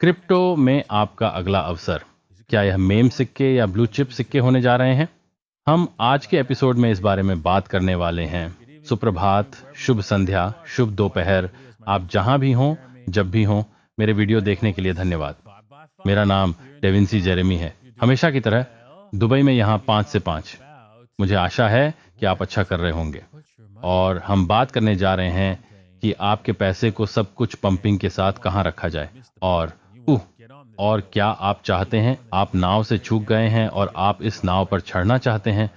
Crypto में आपका अगला अवसर, क्या यह मेम सिक्के या ब्लू चिप सिक्के होने जा रहे हैं? हम आज के एपिसोड में इस बारे में बात करने वाले हैं। सुप्रभात, शुभ संध्या, शुभ दोपहर, आप जहां भी हों, जब भी हों, मेरे वीडियो देखने के लिए धन्यवाद। मेरा नाम डेविंसी जेरेमी है। हमेशा की तरह दुबई में यहाँ 5 से 5। मुझे आशा है कि आप अच्छा कर रहे होंगे। और हम बात करने जा रहे हैं कि आपके पैसे को सब कुछ पंपिंग के साथ कहाँ रखा जाए। और और क्या आप चाहते हैं, आप नाव से चूक गए हैं और आप इस नाव पर चढ़ना चाहते हैं?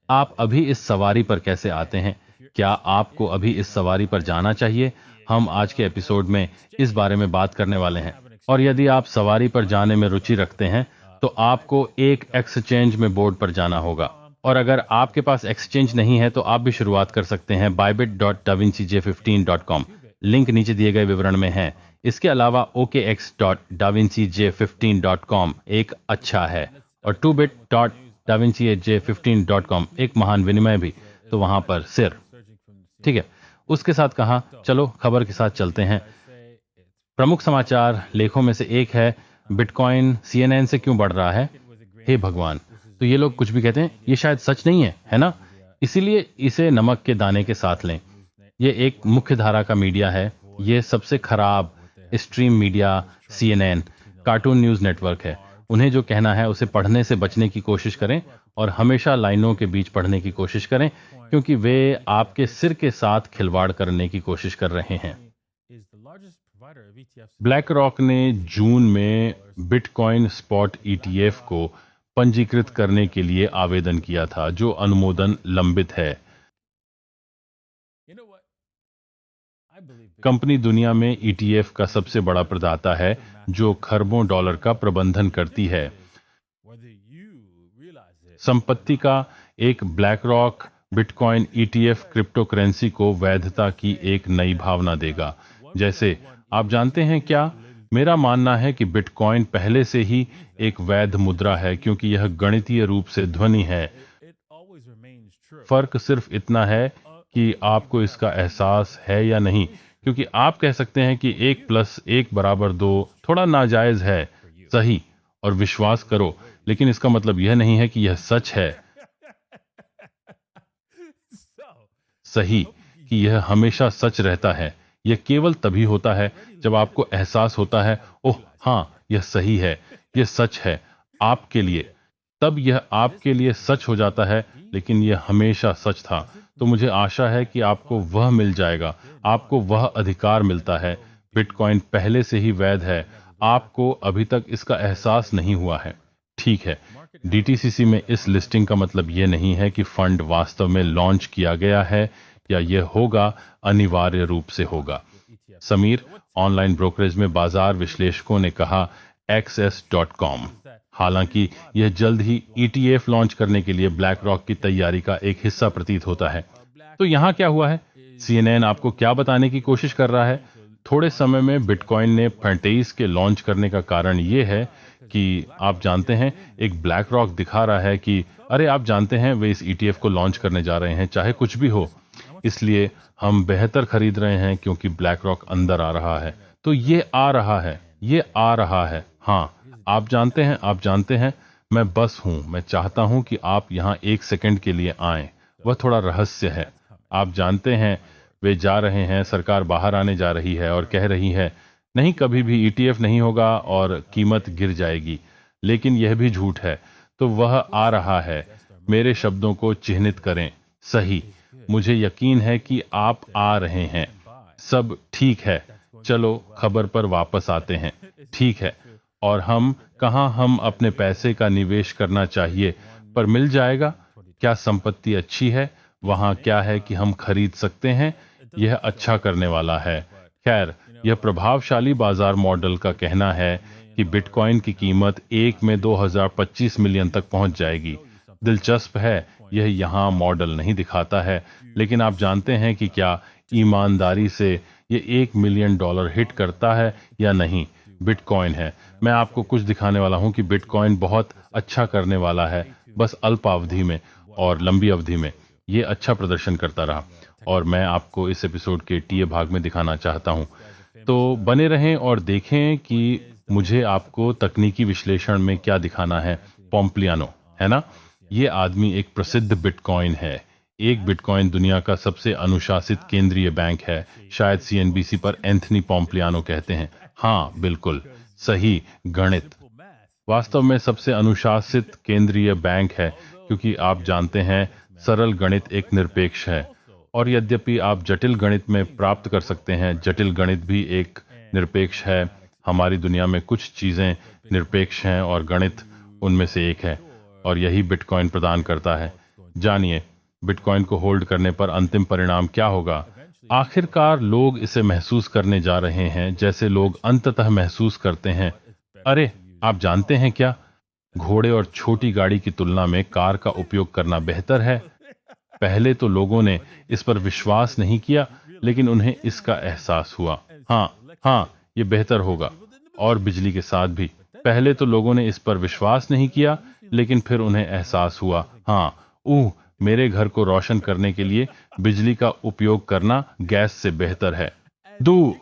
आप अभी इस सवारी पर कैसे आते हैं? क्या आपको अभी इस सवारी पर जाना चाहिए? हम आज के एपिसोड में इस बारे में बात करने वाले हैं। और यदि आप सवारी पर जाने में रुचि रखते हैं तो आपको एक एक्सचेंज में बोर्ड पर जाना होगा। और अगर आपके पास एक्सचेंज नहीं है तो आप भी शुरुआत कर सकते हैं bybit.davincij15.com। लिंक नीचे दिए गए विवरण में है। इसके अलावा okx.davincij15.com एक अच्छा है और 2bit.davincij15.com एक महान विनिमय भी। तो वहां पर सिर ठीक है। उसके साथ कहा, चलो खबर के साथ चलते हैं। प्रमुख समाचार लेखों में से एक है, बिटकॉइन CNN से क्यों बढ़ रहा है? हे भगवान, तो ये लोग कुछ भी कहते हैं, ये शायद सच नहीं है ना? इसीलिए इसे नमक के दाने के साथ लें। ये एक मुख्य धारा का मीडिया है। ये सबसे खराब stream media CNN cartoon news network है। उन्हें जो कहना है उसे पढ़ने से बचने की कोशिश करें और हमेशा लाइनों के बीच पढ़ने की कोशिश करें, क्योंकि वे आपके सिर के साथ खिलवाड़ करने की कोशिश कर रहे हैं। ब्लैक रॉक ने जून में बिटकॉइन स्पॉट ETF को पंजीकृत करने के लिए आवेदन किया था, जो अनुमोदन लंबित है। कंपनी दुनिया में ETF का सबसे बड़ा प्रदाता है, जो खरबों डॉलर का प्रबंधन करती है। संपत्ति का एक black rock bitcoin ETF crypto currency को वैधता की एक नई भावना देगा। जैसे आप जानते हैं क्या, मेरा मानना है कि बिटकॉइन पहले से ही एक वैध मुद्रा है, क्योंकि यह गणितीय रूप से ध्वनि है। फर्क सिर्फ इतना है कि आपको इसका एहसास है या नहीं, क्योंकि आप कह सकते हैं कि 1+1=2 थोड़ा नाजायज है, सही, और विश्वास करो, लेकिन इसका मतलब यह नहीं है कि यह सच है, सही, कि यह हमेशा सच रहता है। यह केवल तभी होता है जब आपको एहसास होता है, ओह हाँ, यह सही है, यह सच है आपके लिए, तब यह आपके लिए सच हो जाता है, लेकिन यह हमेशा सच था। तो मुझे आशा है कि आपको वह मिल जाएगा, आपको वह अधिकार मिलता है। बिटकॉइन पहले से ही वैध है, आपको अभी तक इसका एहसास नहीं हुआ है। ठीक है, DTCC में इस लिस्टिंग का मतलब यह नहीं है कि फंड वास्तव में लॉन्च किया गया है या यह होगा, अनिवार्य रूप से होगा। समीर, ऑनलाइन ब्रोकरेज में बाजार विश्लेषकों ने कहा, access.com। हालांकि यह जल्द ही ETF लॉन्च करने के लिए ब्लैक रॉक की तैयारी का एक हिस्सा प्रतीत होता है। तो यहाँ क्या हुआ है? CNN आपको क्या बताने की कोशिश कर रहा है? थोड़े समय में बिटकॉइन ने फंटेइस के लॉन्च करने का कारण यह है कि आप जानते हैं, एक ब्लैक रॉक दिखा रहा है कि अरे आप जानते हैं, वे इस ETF को लॉन्च करने जा रहे हैं, चाहे कुछ भी हो। इसलिए हम बेहतर खरीद रहे हैं, क्योंकि ब्लैक रॉक अंदर आ रहा है। तो ये आ रहा है, ये आ रहा है। हाँ, आप जानते हैं, मैं बस हूं, मैं चाहता हूं कि आप यहां 1 सेकंड के लिए आएं। वह थोड़ा रहस्य है। आप जानते हैं, वे जा रहे हैं, सरकार बाहर आने जा रही है और कह रही है, नहीं, कभी भी ETF नहीं होगा और कीमत गिर जाएगी। लेकिन यह भी झूठ है। तो वह आ रहा है। मेरे शब्दों को चिह्नित करें, सही। मुझे यकीन है कि आप आ रहे हैं। सब ठीक है। चलो खबर पर वापस आते हैं। ठीक है, और कहां हम अपने पैसे का निवेश करना चाहिए, पर मिल जाएगा? क्या संपत्ति अच्छी है? वहां क्या है कि हम खरीद सकते हैं? यह अच्छा करने वाला है। खैर, यह प्रभावशाली बाजार मॉडल का कहना है कि बिटकॉइन की कीमत 1 में 2025 मिलियन तक पहुंच जाएगी। दिलचस्प है, यह यहाँ मॉडल नहीं दिखाता है, लेकिन आप जानते हैं कि क्या ईमानदारी से ये $1 मिलियन हिट करता है या नहीं? बिटकॉइन है। मैं आपको कुछ दिखाने वाला हूं कि बिटकॉइन बहुत अच्छा करने वाला है, बस अल्पावधि में, और लंबी अवधि में ये अच्छा प्रदर्शन करता रहा, और मैं आपको इस एपिसोड के टीए भाग में दिखाना चाहता हूं। तो बने रहें और देखें कि मुझे आपको तकनीकी विश्लेषण में क्या दिखाना है, पोम्प्लियानो, है ना? ये आदमी एक प्रसिद्ध बिटकॉइन है। एक बिटकॉइन दुनिया का सबसे अनुशासित केंद्रीय बैंक है। शायद सीएनबीसी पर एंथनी पोम्प्लियानो कहते हैं। हाँ, बिल्कुल सही गणित। वास्तव में सबसे अनुशासित केंद्रीय बैंक है, क्योंकि आप जानते हैं सरल गणित एक निरपेक्ष है। और यद्यपि आप जटिल गणित में प्राप्त कर सकते हैं, जटिल गणित भी एक निरपेक्ष है। हमारी दुनिया में कुछ चीजें निरपेक्ष हैं और गणित उनमें से एक है, और यही बिटकॉइन प्रदान करता है। जानिए बिटकॉइन को होल्ड करने पर अंतिम परिणाम क्या होगा। आखिरकार लोग इसे महसूस करने जा रहे हैं जैसे लोग अंततः महसूस करते हैं। अरे, आप जानते हैं क्या, घोड़े और छोटी गाड़ी की तुलना में कार का उपयोग करना बेहतर है। पहले तो लोगों ने इस पर विश्वास नहीं किया, लेकिन उन्हें इसका एहसास हुआ। हाँ, हाँ, ये बेहतर होगा। और बिजली के साथ भी पहले तो लोगों ने इस पर विश्वास नहीं किया, लेकिन फिर उन्हें एहसास हुआ। हाँ, मेरे घर को रोशन करने के लिए बिजली का उपयोग करना गैस से बेहतर है। दू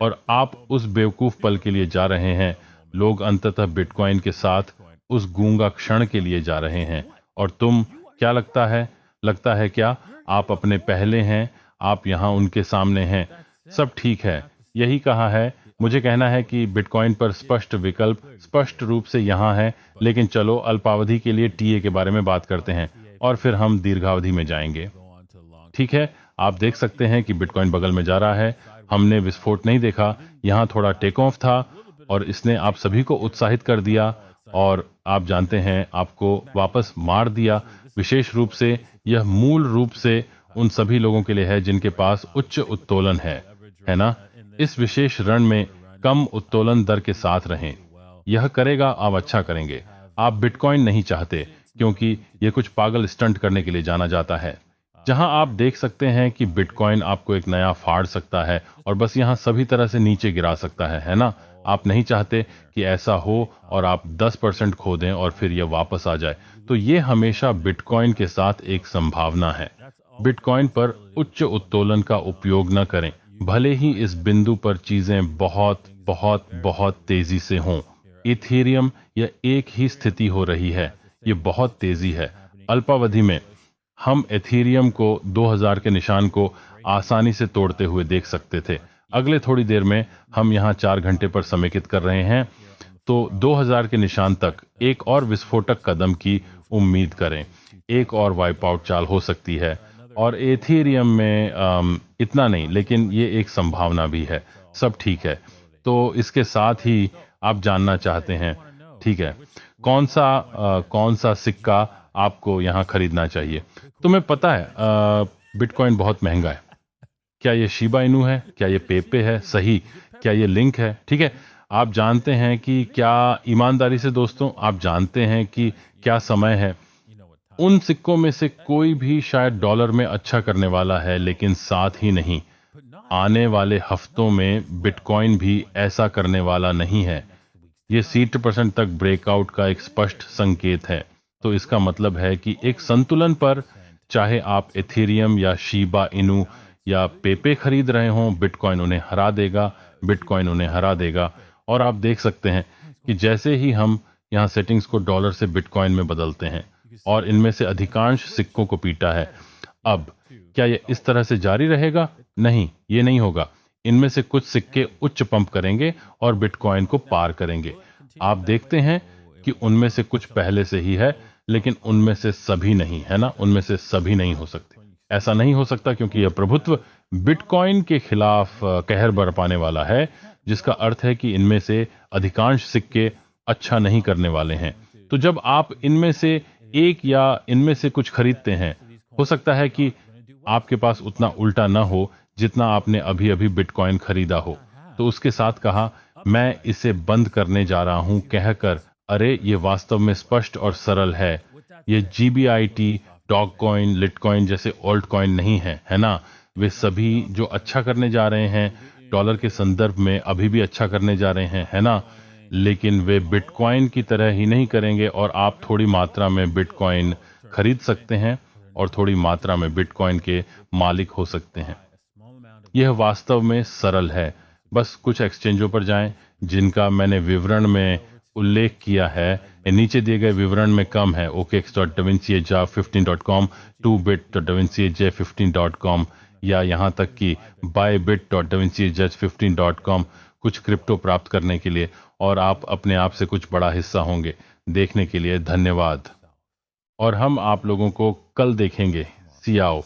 और आप उस बेवकूफ पल के लिए जा रहे हैं। लोग अंततः बिटकॉइन के साथ उस गूंगा क्षण के लिए जा रहे हैं। और तुम, क्या लगता है क्या आप अपने पहले हैं, आप यहां उनके सामने हैं। सब ठीक है, यही कहा है। मुझे कहना है कि बिटकॉइन पर स्पष्ट विकल्प स्पष्ट रूप से यहाँ है, लेकिन चलो अल्पावधि के लिए टीए के बारे में बात करते हैं और फिर हम दीर्घावधि में जाएंगे। ठीक है, आप देख सकते हैं कि बिटकॉइन बगल में जा रहा है। हमने विस्फोट नहीं देखा, यहाँ थोड़ा टेक ऑफ था और इसने आप सभी को उत्साहित कर दिया, और आप जानते हैं आपको वापस मार दिया। विशेष रूप से यह मूल रूप से उन सभी लोगों के लिए है जिनके पास उच्च उत्तोलन है ना? इस विशेष रण में कम उत्तोलन दर के साथ रहें। यह करेगा आप अच्छा करेंगे। आप बिटकॉइन नहीं चाहते, क्योंकि यह कुछ पागल स्टंट करने के लिए जाना जाता है। जहां आप देख सकते हैं कि बिटकॉइन आपको एक नया फाड़ सकता है और बस यहां सभी तरह से नीचे गिरा सकता है ना? आप नहीं चाहते कि ऐसा हो और आप 10% खो दें और फिर यह वापस आ जाए। तो ये हमेशा बिटकॉइन के साथ एक संभावना है। बिटकॉइन पर उच्च उत्तोलन का उपयोग न करें, भले ही इस बिंदु पर चीजें बहुत बहुत बहुत तेजी से हों। इथेरियम यह एक ही स्थिति हो रही है, ये बहुत तेजी है। अल्पावधि में हम एथेरियम को 2000 के निशान को आसानी से तोड़ते हुए देख सकते थे। अगले थोड़ी देर में हम यहाँ 4 घंटे पर समेकित कर रहे हैं, तो 2000 के निशान तक एक और विस्फोटक कदम की उम्मीद करें। एक और वाइप आउट चाल हो सकती है, और एथेरियम में इतना नहीं, लेकिन ये एक संभावना भी है। सब ठीक है। तो इसके साथ ही आप जानना चाहते हैं, ठीक है, कौन सा सिक्का आपको यहाँ खरीदना चाहिए। तुम्हें पता है बिटकॉइन बहुत महंगा है। क्या ये शिबा इनू है, क्या ये पेपे है, सही, क्या ये लिंक है। ठीक है, आप जानते हैं कि क्या, ईमानदारी से दोस्तों, आप जानते हैं कि क्या समय है। उन सिक्कों में से कोई भी शायद डॉलर में अच्छा करने वाला है, लेकिन साथ ही नहीं, आने वाले हफ्तों में बिटकॉइन भी ऐसा करने वाला नहीं है। ये 60% तक ब्रेकआउट का एक स्पष्ट संकेत है। तो इसका मतलब है कि एक संतुलन पर, चाहे आप एथेरियम या शिबा इनू या पेपे खरीद रहे हों, बिटकॉइन उन्हें हरा देगा, बिटकॉइन उन्हें हरा देगा। और आप देख सकते हैं कि जैसे ही हम यहाँ सेटिंग्स को डॉलर से बिटकॉइन में बदलते हैं और इनमें से अधिकांश सिक्कों को पीटा है, अब क्या ये इस तरह से जारी रहेगा? नहीं, ये नहीं होगा। इनमें से कुछ सिक्के उच्च पंप करेंगे और बिटकॉइन को पार करेंगे। आप देखते हैं कि उनमें से कुछ पहले से ही है, लेकिन उनमें से सभी नहीं, है ना? उनमें से सभी नहीं हो सकते। ऐसा नहीं हो सकता, क्योंकि यह प्रभुत्व बिटकॉइन के खिलाफ कहर बरपाने वाला है, जिसका अर्थ है कि इनमें से अधिकांश सिक्के अच्छा नहीं करने वाले हैं। तो जब आप इनमें से एक या इनमें से कुछ खरीदते हैं, हो सकता है कि आपके पास उतना उल्टा न हो जितना आपने अभी अभी बिटकॉइन खरीदा हो। तो उसके साथ कहा, मैं इसे बंद करने जा रहा हूं, कहकर, अरे ये वास्तव में स्पष्ट और सरल है। ये GBIT, डॉग कॉइन, लिटकॉइन जैसे ओल्ट कॉइन नहीं है, है ना? वे सभी जो अच्छा करने जा रहे हैं, डॉलर के संदर्भ में अभी भी अच्छा करने जा रहे हैं, है ना? लेकिन वे बिटकॉइन की तरह ही नहीं करेंगे, और आप थोड़ी मात्रा में बिटकॉइन खरीद सकते हैं और थोड़ी मात्रा में बिटकॉइन के मालिक हो सकते हैं। यह वास्तव में सरल है। बस कुछ एक्सचेंजों पर जाएं, जिनका मैंने विवरण में उल्लेख किया है, नीचे दिए गए विवरण में कम है। okx.davinciaj15.com, 2bit.davinciaj15.com या यहाँ तक कि bybit.davinciaj15.com कुछ क्रिप्टो प्राप्त करने के लिए, और आप अपने आप से कुछ बड़ा हिस्सा होंगे। देखने के लिए धन्यवाद, और हम आप लोगों को कल देखेंगे। सियाओ।